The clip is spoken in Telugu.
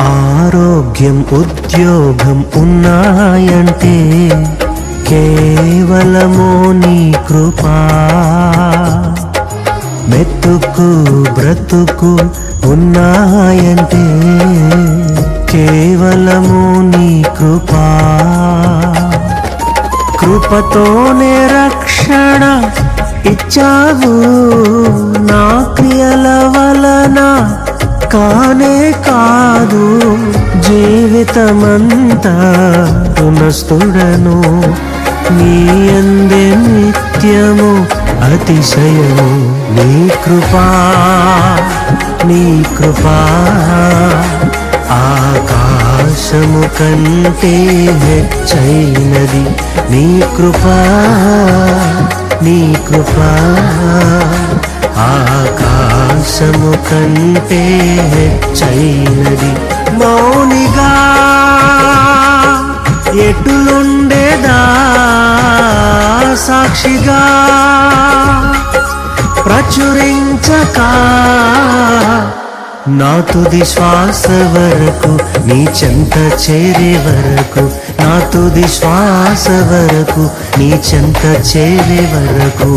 ఆరోగ్యం ఉద్యోగం ఉన్నాయంటే కేవలము నీ కృపా. మెతుకు బ్రతుకు ఉన్నాయంటే కేవలము నీ కృపా. కృపతోనే రక్షణ ఇచ్చావు, నా క్రియల వలన కానే కాదు. జీవితమంతా రుణస్థుడను, నీ యందే నిత్యము అతిశయము. నీ కృపా నీ కృపా ఆకాశము కంటే హెచ్చైనది. నీ కృపా నీ కృపా ఆకాశము కంటే హెచ్చైనది. మౌనిగా ఎటులుండేదా, సాక్షిగా ప్రచురించక నా తుది శ్వాస వరకు, నీ చెంత చేరే వరకు, నా తుది శ్వాస వరకు, నీ చెంత చేరే వరకు